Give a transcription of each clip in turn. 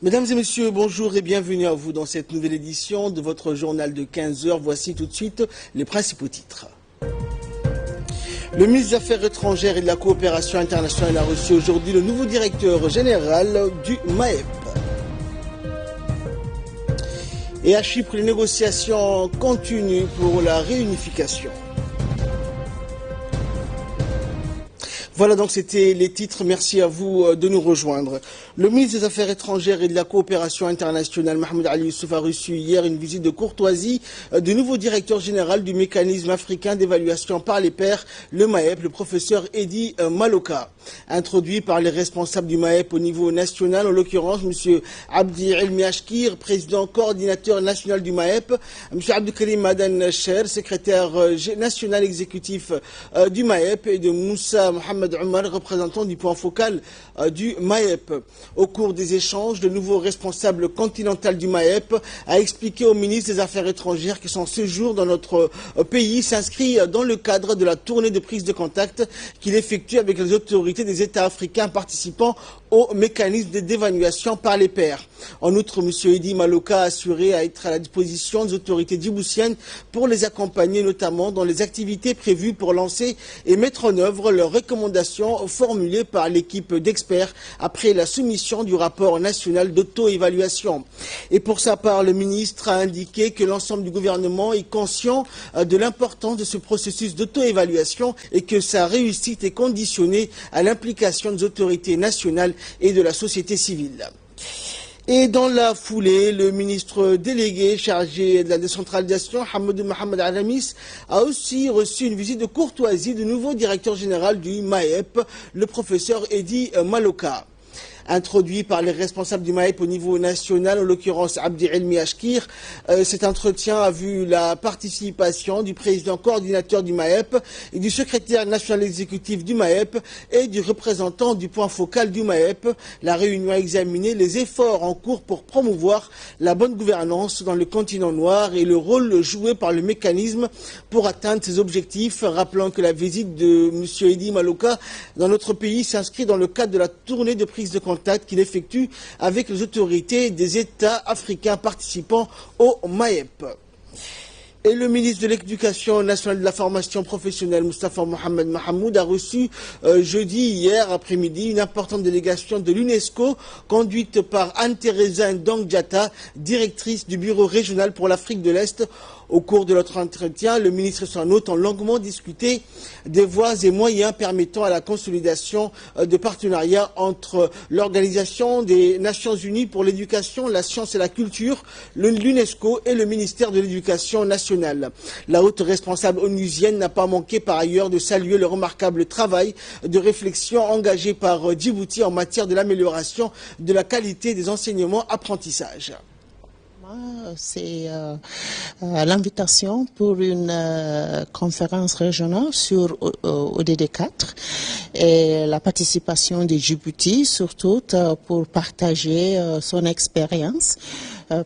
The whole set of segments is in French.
Mesdames et messieurs, bonjour et bienvenue à vous dans cette nouvelle édition de votre journal de 15 heures. Voici tout de suite les principaux titres. Le ministre des Affaires étrangères et de la coopération internationale a reçu aujourd'hui le nouveau directeur général du MAEP. Et à Chypre, les négociations continuent pour la réunification. Voilà donc c'était les titres, merci à vous de nous rejoindre. Le ministre des Affaires étrangères et de la coopération internationale, Mahmoud Ali Youssouf, a reçu hier une visite de courtoisie du nouveau directeur général du mécanisme africain d'évaluation par les pairs, le MAEP, le professeur Edi Maloka. Introduit par les responsables du MAEP au niveau national, en l'occurrence M. Abdi Elmi Ashkir, président coordinateur national du MAEP, M. Abdelkarim Madan Cher, secrétaire national exécutif du MAEP, et de Moussa Mohamed Omar, représentant du point focal du MAEP. Au cours des échanges, le nouveau responsable continental du MAEP a expliqué au ministre des Affaires étrangères que son séjour dans notre pays s'inscrit dans le cadre de la tournée de prise de contact qu'il effectue avec les autorités des États africains participant au mécanisme d'évaluation par les pairs. En outre, M. Edi Maloka a assuré à être à la disposition des autorités djiboutiennes pour les accompagner, notamment dans les activités prévues pour lancer et mettre en œuvre leurs recommandations formulées par l'équipe d'experts après la soumission du rapport national d'auto-évaluation. Et pour sa part, le ministre a indiqué que l'ensemble du gouvernement est conscient de l'importance de ce processus d'auto-évaluation et que sa réussite est conditionnée à l'implication des autorités nationales et de la société civile. Et dans la foulée, le ministre délégué chargé de la décentralisation, Hamadou Mohamed Aramis, a aussi reçu une visite de courtoisie du nouveau directeur général du MAEP, le professeur Edi Maloka. Introduit par les responsables du MAEP au niveau national, en l'occurrence Abdi Elmi Ashkir. Cet entretien a vu la participation du président coordinateur du MAEP et du secrétaire national exécutif du MAEP et du représentant du point focal du MAEP. La réunion a examiné les efforts en cours pour promouvoir la bonne gouvernance dans le continent noir et le rôle joué par le mécanisme pour atteindre ses objectifs, rappelant que la visite de M. Edi Maloka dans notre pays s'inscrit dans le cadre de la tournée de prise de contact qu'il effectue avec les autorités des États africains participant au MAEP. Et le ministre de l'Éducation nationale et de la formation professionnelle, Moustapha Mohamed Mahamoud, a reçu hier après-midi, une importante délégation de l'UNESCO conduite par Anne-Thérèse Ndong-Diatta, directrice du bureau régional pour l'Afrique de l'Est. Au cours de notre entretien, le ministre et son hôte ont longuement discuté des voies et moyens permettant à la consolidation de partenariats entre l'Organisation des Nations Unies pour l'éducation, la science et la culture, l'UNESCO et le ministère de l'Éducation nationale. La haute responsable onusienne n'a pas manqué par ailleurs de saluer le remarquable travail de réflexion engagé par Djibouti en matière de l'amélioration de la qualité des enseignements-apprentissages. C'est l'invitation pour une conférence régionale sur ODD4 et la participation de Djibouti, surtout pour partager son expérience.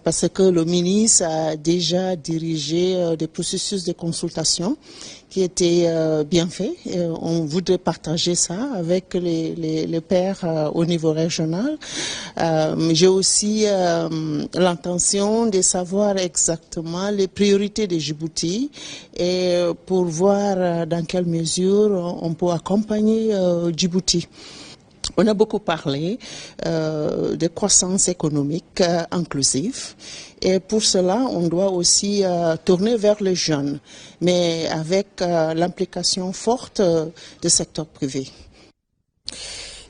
Parce que le ministre a déjà dirigé des processus de consultation qui étaient bien faits. Et on voudrait partager ça avec les pairs au niveau régional. J'ai aussi l'intention de savoir exactement les priorités de Djibouti et pour voir dans quelle mesure on peut accompagner Djibouti. On a beaucoup parlé de croissance économique inclusive et pour cela, on doit aussi tourner vers les jeunes, mais avec l'implication forte du secteur privé.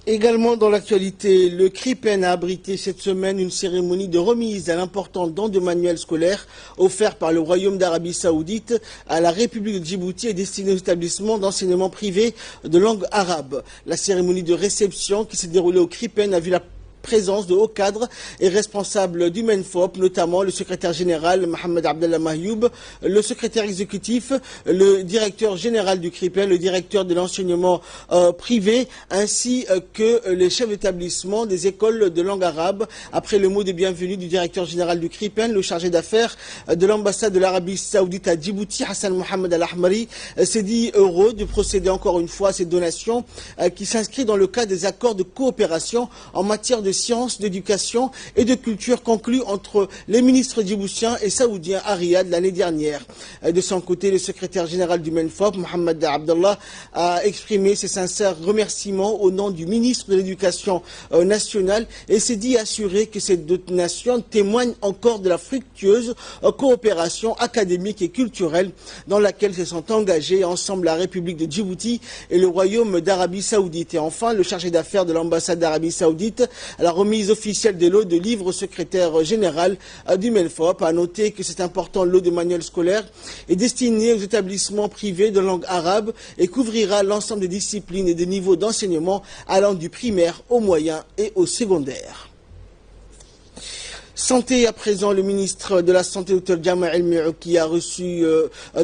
Également dans l'actualité, le CRIPEN a abrité cette semaine une cérémonie de remise à l'important don de manuels scolaires offert par le Royaume d'Arabie Saoudite à la République de Djibouti et destiné aux établissements d'enseignement privé de langue arabe. La cérémonie de réception qui s'est déroulée au CRIPEN a vu la présence de hauts cadres et responsables du MENFOP, notamment le secrétaire général Mohamed Abdallah Mahyoub, le secrétaire exécutif, le directeur général du CRIPEN, le directeur de l'enseignement privé, ainsi que les chefs d'établissement des écoles de langue arabe. Après le mot de bienvenue du directeur général du CRIPEN, le chargé d'affaires de l'ambassade de l'Arabie Saoudite à Djibouti, Hassan Mohamed Al-Ahmari, s'est dit heureux de procéder encore une fois à ces donations qui s'inscrivent dans le cadre des accords de coopération en matière de de sciences, d'éducation et de culture conclu entre les ministres djiboutiens et saoudiens à Riyad l'année dernière. De son côté, le secrétaire général du MENFOP, Mohamed Abdallah, a exprimé ses sincères remerciements au nom du ministre de l'Éducation nationale et s'est dit assuré que ces deux nations témoignent encore de la fructueuse coopération académique et culturelle dans laquelle se sont engagés ensemble la République de Djibouti et le Royaume d'Arabie Saoudite. Et enfin, le chargé d'affaires de l'ambassade d'Arabie Saoudite à la remise officielle des lots de livres au secrétaire général du MENFOP a noté que cet important lot de manuels scolaires est destiné aux établissements privés de langue arabe et couvrira l'ensemble des disciplines et des niveaux d'enseignement allant du primaire au moyen et au secondaire. Santé à présent, le ministre de la Santé, Dr Jama El-Mi'ou, qui a reçu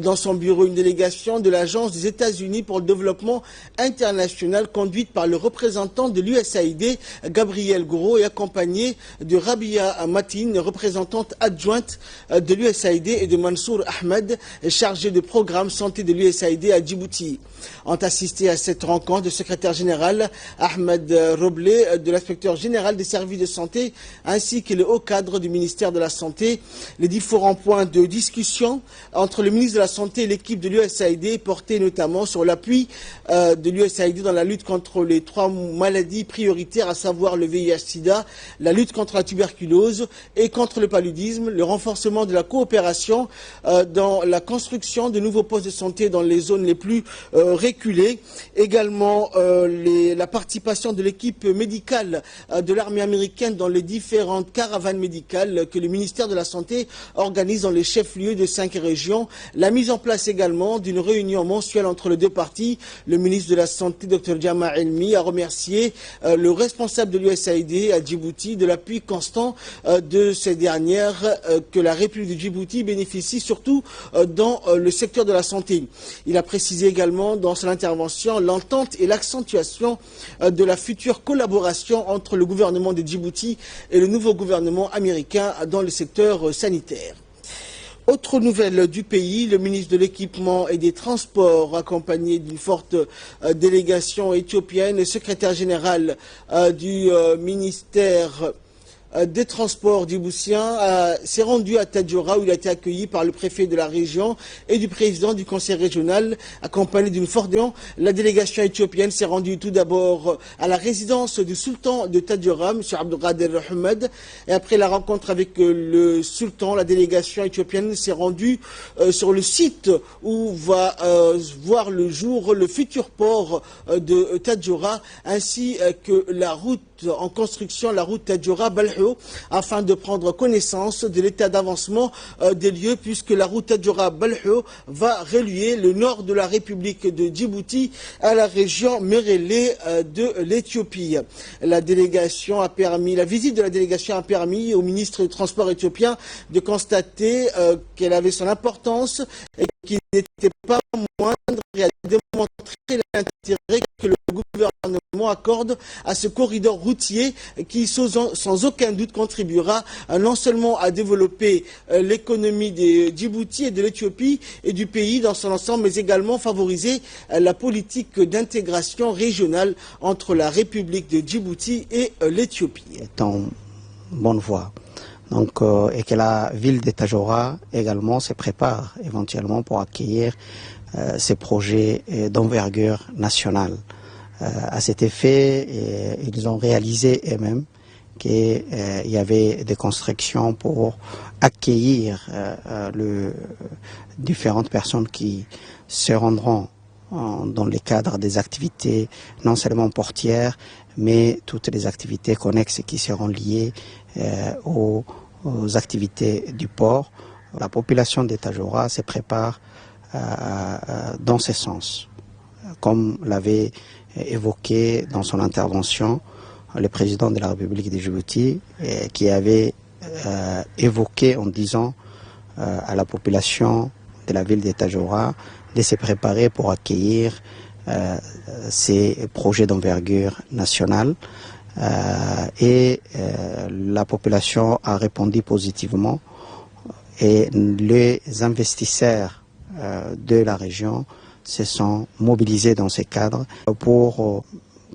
dans son bureau une délégation de l'Agence des États-Unis pour le développement international conduite par le représentant de l'USAID, Gabriel Gros, et accompagné de Rabia Matin, représentante adjointe de l'USAID, et de Mansour Ahmed, chargé de programme santé de l'USAID à Djibouti. Ont assisté à cette rencontre le secrétaire général Ahmed Roblé, de l'inspecteur général des services de santé, ainsi que le haut cadre du ministère de la Santé. Les différents points de discussion entre le ministre de la Santé et l'équipe de l'USAID portaient notamment sur l'appui de l'USAID dans la lutte contre les 3 maladies prioritaires, à savoir le VIH-Sida, la lutte contre la tuberculose et contre le paludisme, le renforcement de la coopération dans la construction de nouveaux postes de santé dans les zones les plus reculées, également la participation de l'équipe médicale de l'armée américaine dans les différentes caravanes médicales que le ministère de la Santé organise dans les chefs-lieux de 5 régions. La mise en place également d'une réunion mensuelle entre les deux parties. Le ministre de la Santé, Dr Jama El-Mi'ou, a remercié le responsable de l'USAID à Djibouti de l'appui constant de ces dernières que la République de Djibouti bénéficie surtout dans le secteur de la santé. Il a précisé également dans son intervention l'entente et l'accentuation de la future collaboration entre le gouvernement de Djibouti et le nouveau gouvernement américain dans le secteur sanitaire. Autre nouvelle du pays, le ministre de l'Équipement et des Transports, accompagné d'une forte délégation éthiopienne, le secrétaire général du ministère des Transports djiboutiens s'est rendu à Tadjoura où il a été accueilli par le préfet de la région et du président du conseil régional accompagné d'une forte délégation. La délégation éthiopienne s'est rendue tout d'abord à la résidence du sultan de Tadjoura, M. Abdelkader Ahmed, et après la rencontre avec le sultan, la délégation éthiopienne s'est rendue sur le site où va voir le jour le futur port de Tadjoura ainsi que la route en construction, la route Tadjoura-Balhou, afin de prendre connaissance de l'état d'avancement des lieux, puisque la route Tadjoura-Balhou va relier le nord de la République de Djibouti à la région Mérélé de l'Éthiopie. La visite de la délégation a permis au ministre du Transport éthiopien de constater qu'elle avait son importance et qu'il n'était pas moindre et à démontrer l'intérêt que le gouvernement accorde à ce corridor routier qui, sans aucun doute, contribuera non seulement à développer l'économie de Djibouti et de l'Éthiopie et du pays dans son ensemble, mais également favoriser la politique d'intégration régionale entre la République de Djibouti et l'Éthiopie. Est en bonne voie. Donc, et que la ville de Tadjoura également se prépare éventuellement pour accueillir ces projets d'envergure nationale. À cet effet, ils ont réalisé eux-mêmes qu'il y avait des constructions pour accueillir différentes personnes qui se rendront dans le cadre des activités non seulement portières, mais toutes les activités connexes qui seront liées aux activités du port. La population de Tadjoura se prépare dans ce sens. Comme l'avait évoqué dans son intervention le président de la République de Djibouti, qui avait évoqué en disant à la population de la ville de Tadjoura de se préparer pour accueillir ces projets d'envergure nationale. Et la population a répondu positivement et les investisseurs de la région se sont mobilisés dans ces cadres pour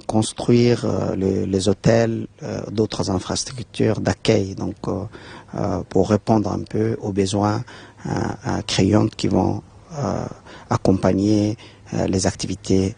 construire les hôtels, d'autres infrastructures d'accueil, donc pour répondre un peu aux besoins criants qui vont accompagner les activités.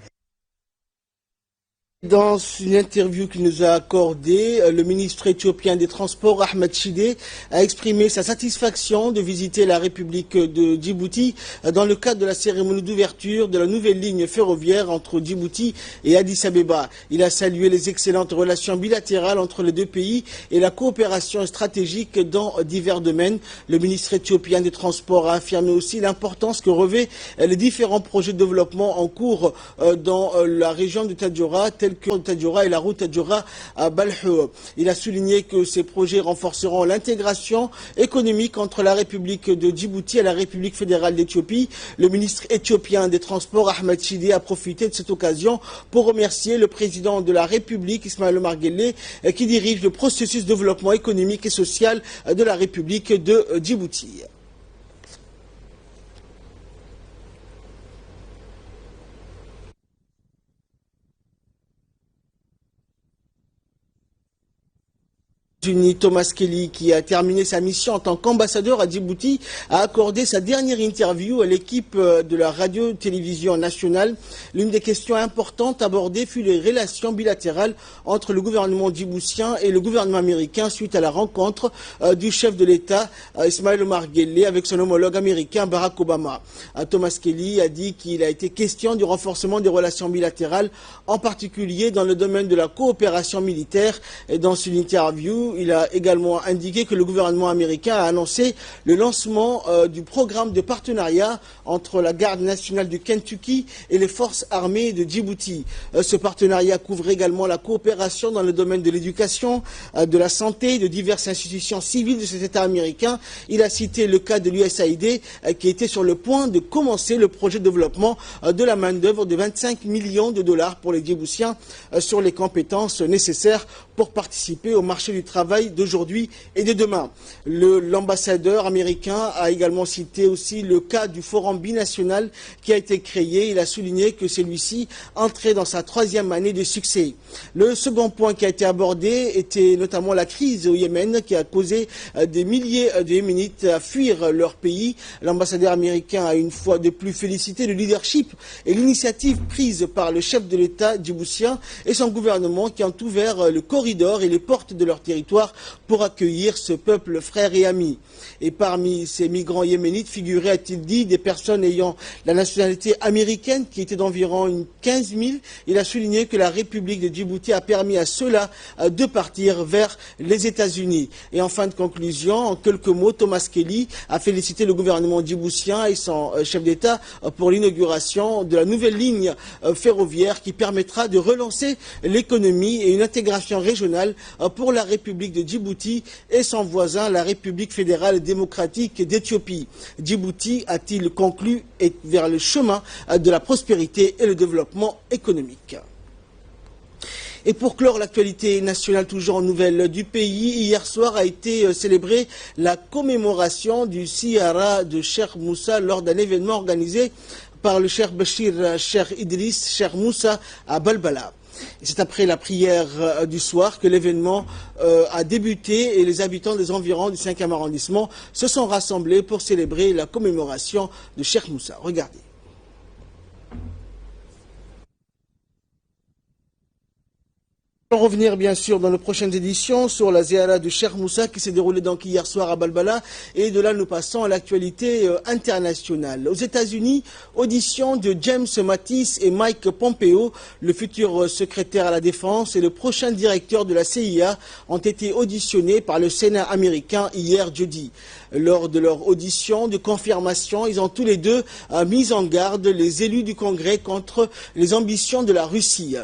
Dans une interview qu'il nous a accordée, le ministre éthiopien des Transports, Ahmed Shide, a exprimé sa satisfaction de visiter la République de Djibouti dans le cadre de la cérémonie d'ouverture de la nouvelle ligne ferroviaire entre Djibouti et Addis Abeba. Il a salué les excellentes relations bilatérales entre les deux pays et la coopération stratégique dans divers domaines. Le ministre éthiopien des Transports a affirmé aussi l'importance que revêtent les différents projets de développement en cours dans la région de Tadjoura, tels que Tadjoura et la route Tadjoura à Balhou. Il a souligné que ces projets renforceront l'intégration économique entre la République de Djibouti et la République fédérale d'Éthiopie. Le ministre éthiopien des Transports, Ahmed Shide, a profité de cette occasion pour remercier le président de la République, Ismaël Omar Guelleh, qui dirige le processus de développement économique et social de la République de Djibouti. Thomas Kelly, qui a terminé sa mission en tant qu'ambassadeur à Djibouti, a accordé sa dernière interview à l'équipe de la radio-télévision nationale. L'une des questions importantes abordées fut les relations bilatérales entre le gouvernement djiboutien et le gouvernement américain suite à la rencontre du chef de l'État, Ismaël Omar Guelleh, avec son homologue américain Barack Obama. Thomas Kelly a dit qu'il a été question du renforcement des relations bilatérales, en particulier dans le domaine de la coopération militaire. Et dans une interview, il a également indiqué que le gouvernement américain a annoncé le lancement du programme de partenariat entre la garde nationale du Kentucky et les forces armées de Djibouti. Ce partenariat couvre également la coopération dans le domaine de l'éducation, de la santé, de diverses institutions civiles de cet État américain. Il a cité le cas de l'USAID qui était sur le point de commencer le projet de développement de la main-d'œuvre de 25 millions de dollars pour les Djiboutiens sur les compétences nécessaires pour participer au marché du travail d'aujourd'hui et de demain. L'ambassadeur américain a également cité aussi le cas du forum binational qui a été créé. Il a souligné que celui-ci entrait dans sa 3e année de succès. Le second point qui a été abordé était notamment la crise au Yémen qui a causé des milliers de Yéménites à fuir leur pays. L'ambassadeur américain a une fois de plus félicité le leadership et l'initiative prise par le chef de l'État djiboutien et son gouvernement qui ont ouvert le corridor et les portes de leur territoire pour accueillir ce peuple frère et ami. Et parmi ces migrants yéménites figuraient, a-t-il dit, des personnes ayant la nationalité américaine qui étaient d'environ 15 000. Il a souligné que la République de Djibouti a permis à ceux-là de partir vers les États-Unis. Et en fin de conclusion, en quelques mots, Thomas Kelly a félicité le gouvernement djiboutien et son chef d'État pour l'inauguration de la nouvelle ligne ferroviaire qui permettra de relancer l'économie et une intégration régionale pour la République de Djibouti et son voisin, la République fédérale démocratique d'Éthiopie. Djibouti, a-t-il conclu, est vers le chemin de la prospérité et le développement économique. Et pour clore l'actualité nationale toujours en nouvelles du pays, hier soir a été célébrée la commémoration du Siyara de Cheikh Moussa lors d'un événement organisé par le Cheikh Bachir Cheikh Idriss Cheikh Moussa à Balbala. C'est après la prière du soir que l'événement a débuté et les habitants des environs du 5e arrondissement se sont rassemblés pour célébrer la commémoration de Cheikh Moussa. Regardez. On va revenir bien sûr dans nos prochaines éditions sur la ziara de Cheikh Moussa qui s'est déroulée donc hier soir à Balbala, et de là nous passons à l'actualité internationale. Aux États-Unis, audition de James Mattis et Mike Pompeo, le futur secrétaire à la défense et le prochain directeur de la CIA, ont été auditionnés par le Sénat américain hier jeudi. Lors de leur audition de confirmation, ils ont tous les deux mis en garde les élus du Congrès contre les ambitions de la Russie.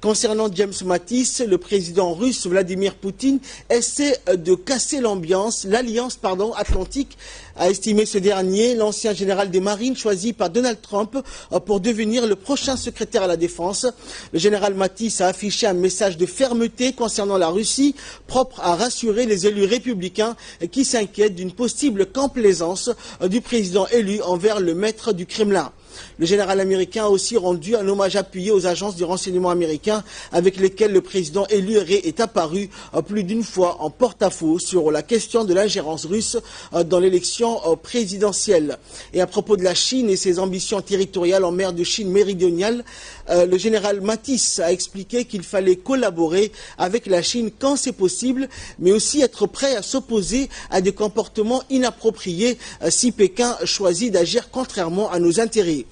Concernant James Mattis, le président russe Vladimir Poutine essaie de casser l'alliance atlantique, a estimé ce dernier, l'ancien général des marines choisi par Donald Trump pour devenir le prochain secrétaire à la défense. Le général Mattis a affiché un message de fermeté concernant la Russie, propre à rassurer les élus républicains qui s'inquiètent d'une possible complaisance du président élu envers le maître du Kremlin. Le général américain a aussi rendu un hommage appuyé aux agences du renseignement américain avec lesquelles le président élu est apparu plus d'une fois en porte-à-faux sur la question de l'ingérence russe dans l'élection présidentielle. Et à propos de la Chine et ses ambitions territoriales en mer de Chine méridionale, le général Mattis a expliqué qu'il fallait collaborer avec la Chine quand c'est possible, mais aussi être prêt à s'opposer à des comportements inappropriés si Pékin choisit d'agir contrairement à nos intérêts.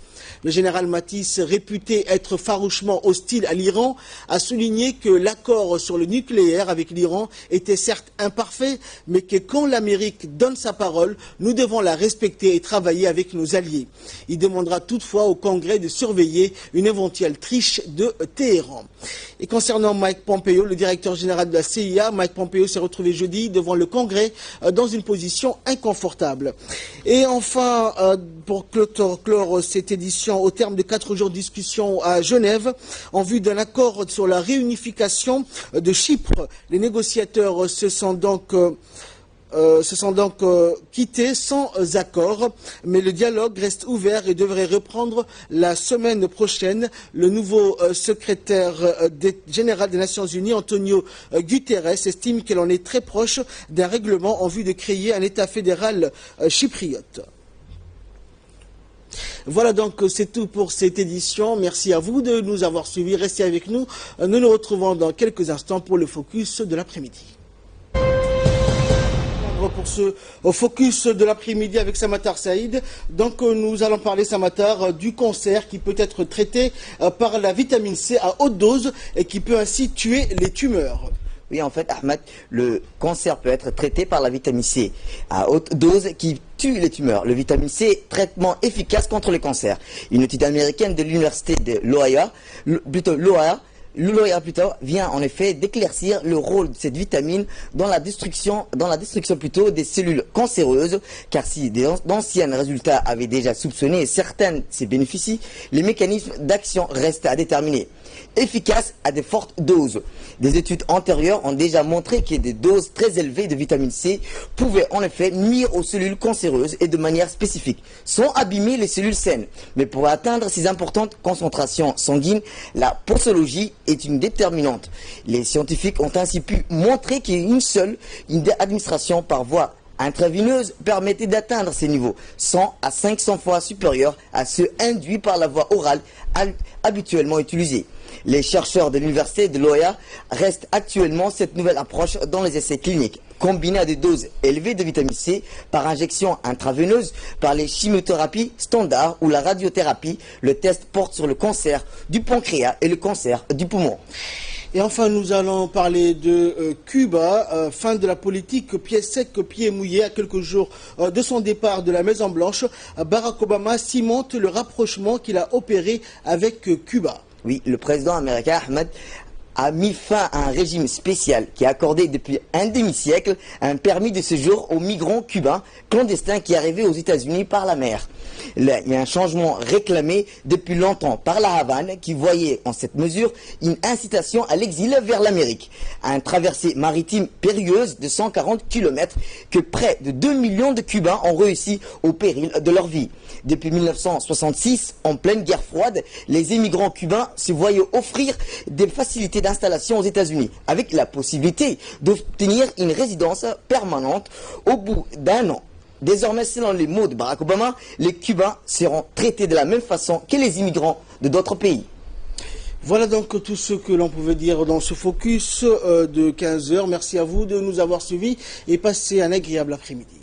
Le général Mattis, réputé être farouchement hostile à l'Iran, a souligné que l'accord sur le nucléaire avec l'Iran était certes imparfait, mais que quand l'Amérique donne sa parole, nous devons la respecter et travailler avec nos alliés. Il demandera toutefois au Congrès de surveiller une éventuelle triche de Téhéran. Et concernant Mike Pompeo, le directeur général de la CIA, Mike Pompeo s'est retrouvé jeudi devant le Congrès dans une position inconfortable. Et enfin, pour clore cette édition, au terme de 4 jours de discussion à Genève, en vue d'un accord sur la réunification de Chypre, les négociateurs se sont donc quittés sans accord, mais le dialogue reste ouvert et devrait reprendre la semaine prochaine. Le nouveau secrétaire général des Nations Unies, Antonio Guterres, estime qu'elle en est très proche d'un règlement en vue de créer un État fédéral chypriote. Voilà donc, c'est tout pour cette édition. Merci à vous de nous avoir suivis. Restez avec nous. Nous nous retrouvons dans quelques instants pour le focus de l'après-midi. Pour ce focus de l'après-midi avec Samatar Saïd. Donc nous allons parler, Samatar, du cancer qui peut être traité par la vitamine C à haute dose et qui peut ainsi tuer les tumeurs. Oui, en fait, Ahmed, le cancer peut être traité par la vitamine C à haute dose qui tue les tumeurs. Le vitamine C, traitement efficace contre le cancer. Une étude américaine de l'université de l'Ohio, vient en effet d'éclaircir le rôle de cette vitamine dans la destruction des cellules cancéreuses, car si d'anciens résultats avaient déjà soupçonné certains de ses bénéfices, les mécanismes d'action restent à déterminer. Efficace à de fortes doses. Des études antérieures ont déjà montré que des doses très élevées de vitamine C pouvaient en effet nuire aux cellules cancéreuses et de manière spécifique, sans abîmer les cellules saines. Mais pour atteindre ces importantes concentrations sanguines, la posologie est une déterminante. Les scientifiques ont ainsi pu montrer qu'une seule administration par voie intraveineuse permettait d'atteindre ces niveaux 100 à 500 fois supérieurs à ceux induits par la voie orale habituellement utilisée. Les chercheurs de l'université de l'Ohio restent actuellement cette nouvelle approche dans les essais cliniques. Combinée à des doses élevées de vitamine C par injection intraveineuse, par les chimiothérapies standards ou la radiothérapie, le test porte sur le cancer du pancréas et le cancer du poumon. Et enfin, nous allons parler de Cuba, fin de la politique pied sec, pied mouillé. À quelques jours de son départ de la Maison-Blanche, Barack Obama cimente le rapprochement qu'il a opéré avec Cuba. Oui, le président américain Ahmed a mis fin à un régime spécial qui a accordé depuis un demi-siècle un permis de séjour aux migrants cubains clandestins qui arrivaient aux États-Unis par la mer. Il y a un changement réclamé depuis longtemps par la Havane qui voyait en cette mesure une incitation à l'exil vers l'Amérique. Une traversée maritime périlleuse de 140 km que près de 2 millions de Cubains ont réussi au péril de leur vie. Depuis 1966, en pleine guerre froide, les immigrants cubains se voyaient offrir des facilités d'installation aux États-Unis, avec la possibilité d'obtenir une résidence permanente au bout d'un an. Désormais, selon les mots de Barack Obama, les Cubains seront traités de la même façon que les immigrants de d'autres pays. Voilà donc tout ce que l'on pouvait dire dans ce focus de 15 h. Merci à vous de nous avoir suivis et passez un agréable après-midi.